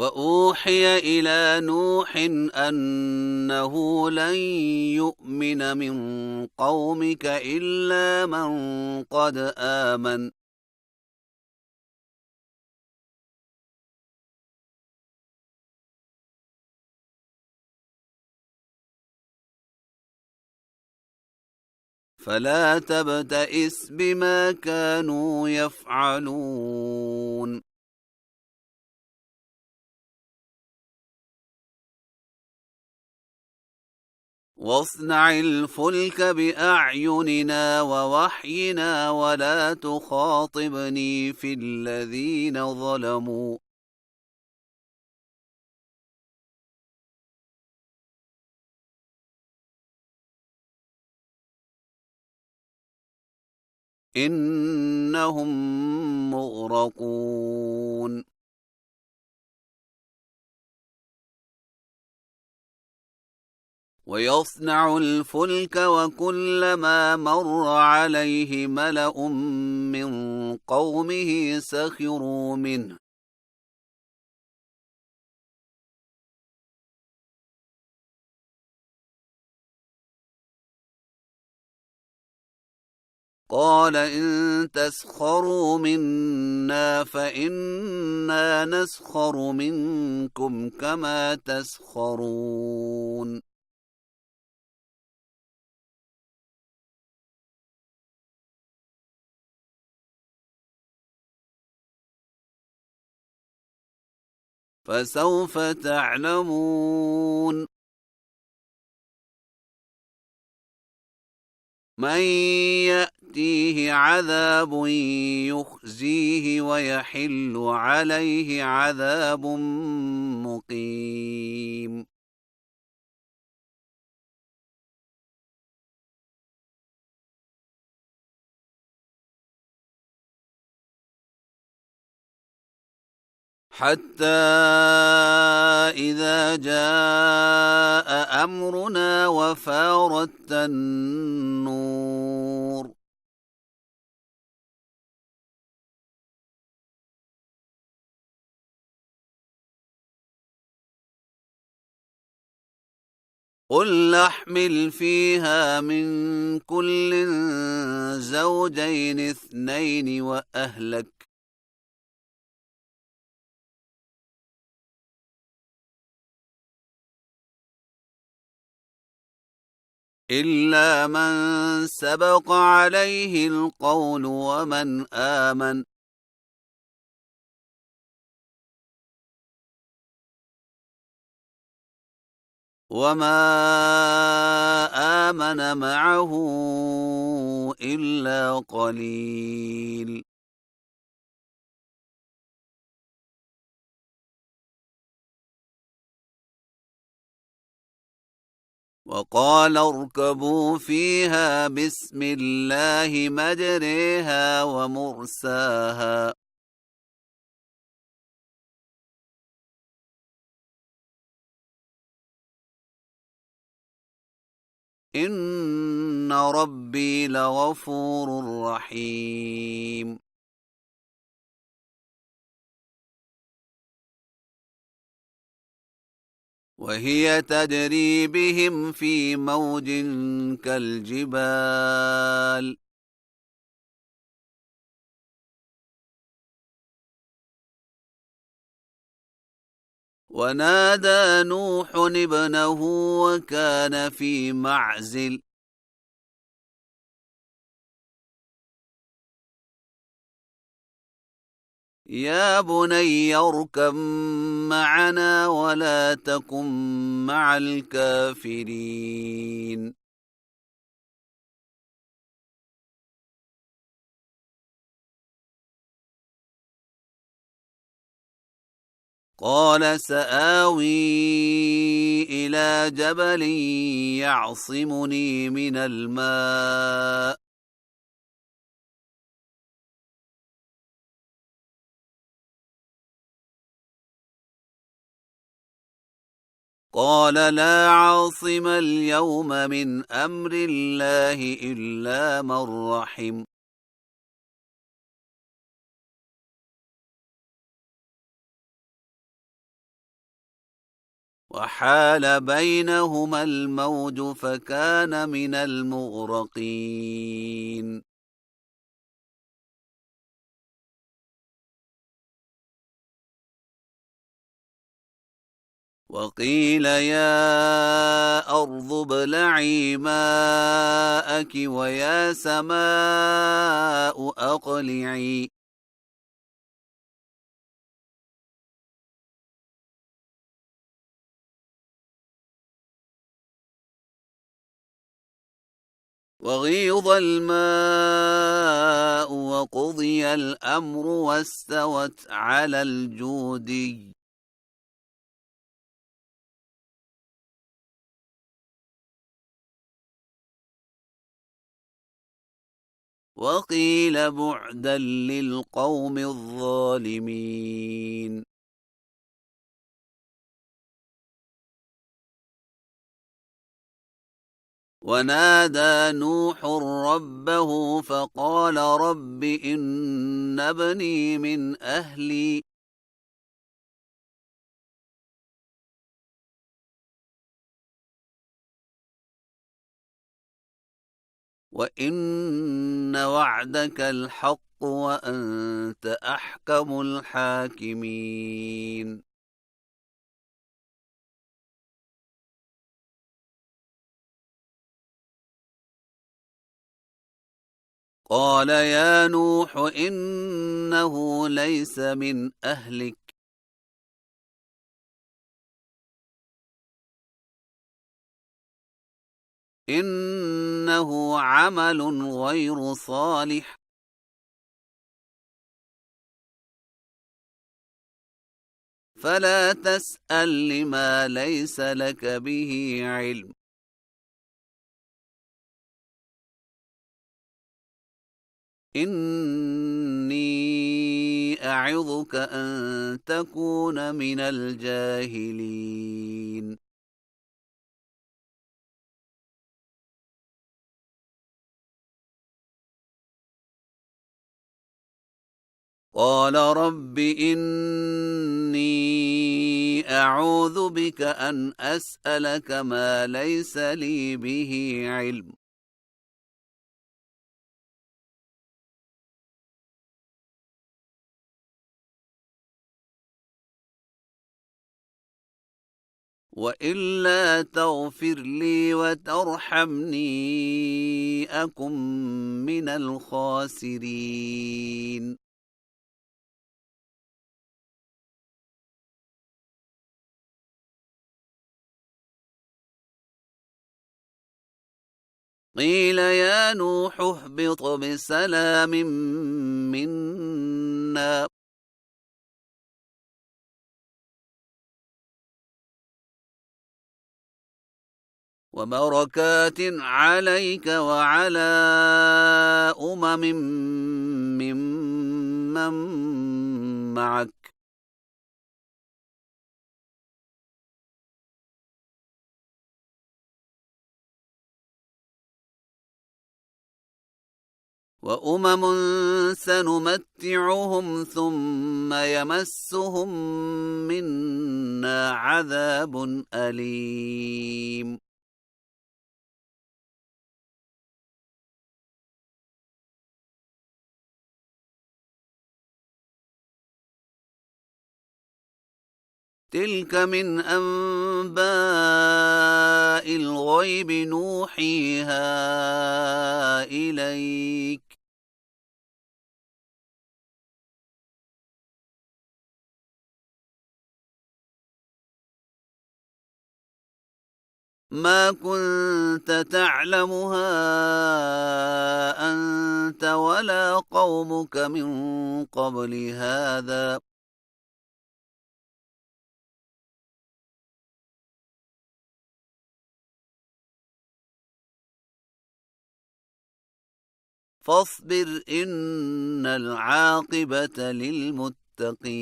وأوحي إلى نوح أنه لن يؤمن من قومك إلا من قد آمن فلا تبتئس بما كانوا يفعلون واصنع الفلك بأعيننا ووحينا ولا تخاطبني في الذين ظلموا إنهم مغرقون ويصنع الفلك وكلما مر عليه ملأ من قومه سخروا منه قال إن تسخروا منا فإنا نسخر منكم كما تسخرون فسوف تعلمون من يأتيه عذاب يخزيه ويحل عليه عذاب مقيم حتى إذا جاء أمرنا وفارت النور قل احمل فيها من كل زوجين اثنين وأهلك إلا من سبق عليه القول ومن آمن وما آمن معه إلا قليل وقال اركبوا فيها بسم الله مجريها ومرساها إن ربي لغفور رحيم وهي تجري بهم في موج كالجبال ونادى نوح ابنه وكان في معزل يا بني اركب معنا ولا تكن مع الكافرين قال سآوي إلى جبل يعصمني من الماء قال لا عاصم اليوم من أمر الله إلا من رحم وحال بينهما الموج فكان من المغرقين وقيل يا أرض ابلعي ماءك ويا سماء أقلعي وغيض الماء وقضي الأمر واستوت على الجودي وقيل بعدا للقوم الظالمين ونادى نوح ربه فقال رب إن ابني من أهلي وإن وعدك الحق وأنت أحكم الحاكمين قال يا نوح إنه ليس من أهلك إنه عمل غير صالح فلا تسأل لما ليس لك به علم إني أعظك أن تكون من الجاهلين قال رب إني أعوذ بك أن أسألك ما ليس لي به علم وإلا تغفر لي وترحمني أكن من الخاسرين قيل يا نوح اهبط بسلام منا وبركات عليك وعلى ممن معك وأمم سنمتعهم ثم يمسهم منا عذاب أليم تلك من أنباء الغيب نوحيها إليك ما كنت تعلمها أنت ولا قومك من قبل هذا فاصبر إن العاقبة للمتقين